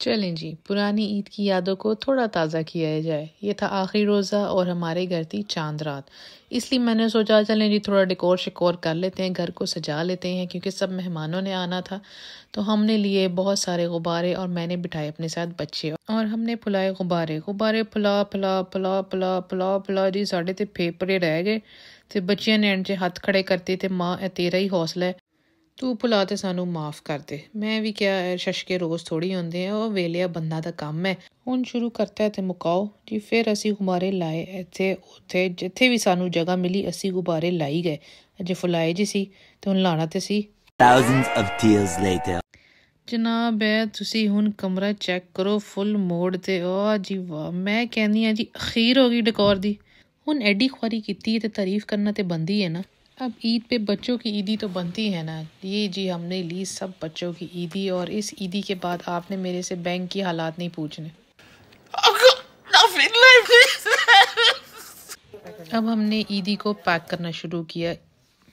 चलें जी, पुरानी ईद की यादों को थोड़ा ताज़ा किया जाए। ये था आखिरी रोज़ा और हमारे घर थी चांद रात। इसलिए मैंने सोचा चलें जी थोड़ा डेकोर शिकोर कर लेते हैं, घर को सजा लेते हैं क्योंकि सब मेहमानों ने आना था। तो हमने लिए बहुत सारे गुब्बारे और मैंने बिठाए अपने साथ बच्चे और हमने फुलाए गुब्बारे गुब्बारे फुला फुला फुला फुला फुला फुला जी साढ़े ते फेफड़े रह गए। तो बच्चियां ने एंड च हथ खड़े करते थे, माँ ए तेरा ही हौसला है, तू भुला ते सानू माफ़ कर दे। मैं भी क्या शशके रोज़ थोड़ी होंदे हैं, ਉਹ ਵੇਲਿਆ ਬੰਦਾ ਦਾ ਕੰਮ ਹੈ। ਹੁਣ ਸ਼ੁਰੂ ਕਰਤਾ ਤੇ ਮੁਕਾਓ ਜੀ। ਫਿਰ ਅਸੀਂ ਗੁਬਾਰੇ ਲਾਏ ਇੱਥੇ ਉੱਥੇ ਜਿੱਥੇ ਵੀ ਸਾਨੂੰ ਜਗ੍ਹਾ ਮਿਲੀ ਅਸੀਂ ਗੁਬਾਰੇ ਲਾਈ ਗਏ। ਅਜੇ ਫੁਲਾਏ ਜੀ ਸੀ ਤੇ ਹੁਣ ਲਾਣਾ ਤੇ ਸੀ। Thousands of tears later. ਜਨਾਬ ਹੈ ਤੁਸੀਂ ਹੁਣ ਕਮਰਾ ਚੈੱਕ ਕਰੋ ਫੁੱਲ ਮੋਡ ਤੇ। ਵਾਹ ਜੀ ਵਾਹ, ਮੈਂ ਕਹਿੰਦੀ ਆ ਜੀ ਅਖੀਰ ਹੋ ਗਈ ਡੈकोर ਦੀ। ਹੁਣ ਐਡੀ ਖੁਆਰੀ ਕੀਤੀ ਤੇ ਤਾਰੀਫ करना ਤੇ बनती है ना। अब ईद पे बच्चों की ईदी तो बनती है ना। ये जी हमने ली सब बच्चों की ईदी और इस ईदी के बाद आपने मेरे से बैंक की हालात नहीं पूछने। अब हमने ईदी को पैक करना शुरू किया।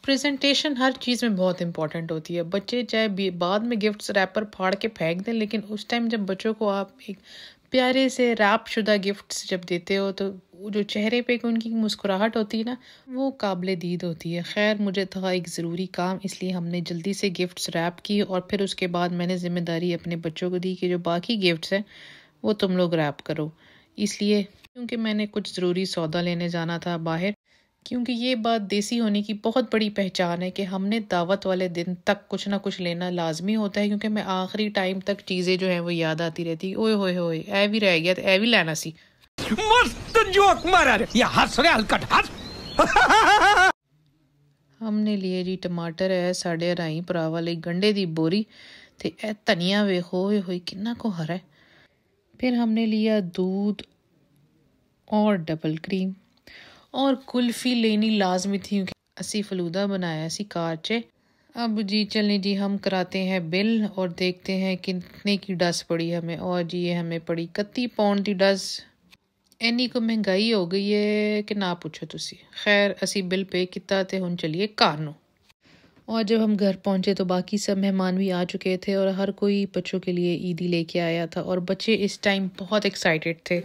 प्रेजेंटेशन हर चीज़ में बहुत इंपॉर्टेंट होती है। बच्चे चाहे बाद में गिफ्ट्स रैपर फाड़ के फेंक दें, लेकिन उस टाइम जब बच्चों को आप एक प्यारे से रैप शुदा गिफ्ट्स जब देते हो तो जो चेहरे पे उनकी मुस्कुराहट होती है ना, वो काबिल दीद होती है। खैर मुझे था एक ज़रूरी काम, इसलिए हमने जल्दी से गिफ्ट्स रैप की और फिर उसके बाद मैंने ज़िम्मेदारी अपने बच्चों को दी कि जो बाकी गिफ्ट्स हैं वो तुम लोग रैप करो। इसलिए क्योंकि मैंने कुछ ज़रूरी सौदा लेने जाना था बाहर। क्योंकि ये बात देसी होने की बहुत बड़ी पहचान है कि हमने दावत वाले दिन तक कुछ ना कुछ लेना लाजमी होता है, क्योंकि मैं आखिरी टाइम तक चीज़ें जो हैं वो याद आती रहती। ओए होए होए ए भी रह गया तो ए भी लेना सी। मस्त जोक मारा रे, ये हंस रहे हलकट हंस। हमने लिए जी टमाटर है साढ़े अढ़ाई भरा वाली गंढे दी बोरी ते ए धनिया वेखो होए होए किन्ना को हरा है। फिर हमने लिया दूध और डबल क्रीम और कुल्फ़ी लेनी लाजमी थी क्योंकि असी फलूदा बनाया सी कार च। अब जी चलें जी हम कराते हैं बिल और देखते हैं कितने की डस पड़ी हमें। और जी ये हमें पड़ी 31 पाउंड की डस। इन्नी को महंगाई हो गई है कि ना पूछो तुसी। खैर असी बिल पे किता ते हुन चलिए घर नूं। और जब हम घर पहुंचे तो बाकी सब मेहमान भी आ चुके थे और हर कोई बच्चों के लिए ईदी लेके आया था और बच्चे इस टाइम बहुत एक्साइटेड थे।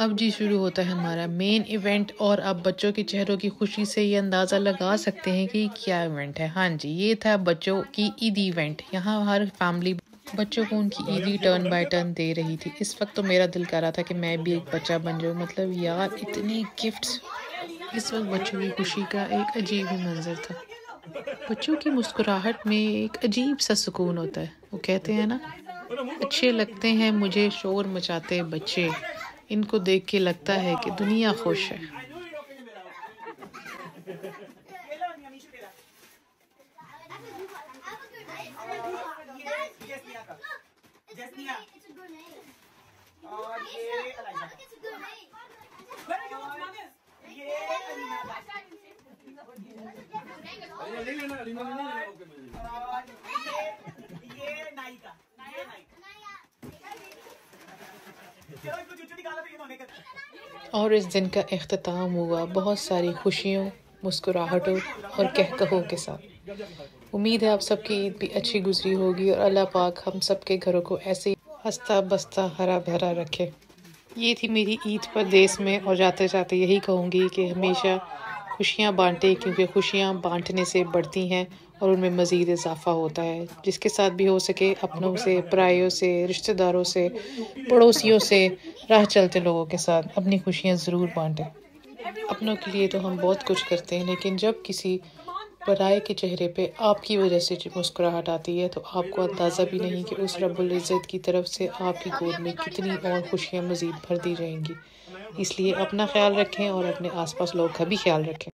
अब जी शुरू होता है हमारा मेन इवेंट और अब बच्चों के चेहरों की खुशी से ये अंदाज़ा लगा सकते हैं कि क्या इवेंट है। हाँ जी, ये था बच्चों की ईदी इवेंट। यहाँ हर फैमिली बच्चों को उनकी ईदी टर्न बाय टर्न दे रही थी। इस वक्त तो मेरा दिल कर रहा था कि मैं भी एक बच्चा बन जाऊँ। मतलब यार इतने गिफ्ट्स। इस वक्त बच्चों की खुशी का एक अजीब ही मंजर था। बच्चों की मुस्कुराहट में एक अजीब सा सुकून होता है। वो कहते हैं ना, अच्छे लगते हैं मुझे शोर मचाते बच्चे, इनको देख के लगता है कि दुनिया खुश है। और इस दिन का इख्तिताम हुआ बहुत सारी खुशियों, मुस्कुराहटों और कहकहों के साथ। उम्मीद है आप सबकी ईद भी अच्छी गुजरी होगी और अल्लाह पाक हम सब के घरों को ऐसे ही हंसता बसता हरा भरा रखे। ये थी मेरी ईद परदेस में और जाते जाते यही कहूँगी कि हमेशा खुशियाँ बांटें, क्योंकि खुशियाँ बांटने से बढ़ती हैं और उनमें मज़ीद इजाफा होता है। जिसके साथ भी हो सके अपनों से, परायों से, रिश्तेदारों से, पड़ोसियों से, राह चलते लोगों के साथ अपनी खुशियाँ ज़रूर बांटें। अपनों के लिए तो हम बहुत कुछ करते हैं, लेकिन जब किसी पराये के चेहरे पे आपकी वजह से मुस्कुराहट आती है तो आपको अंदाज़ा भी नहीं कि उस रब्बुल इज़्ज़त की तरफ से आपकी गोद में कितनी और खुशियाँ मज़ीद भर दी जाएंगी। इसलिए अपना ख्याल रखें और अपने आसपास लोगों का भी ख्याल रखें।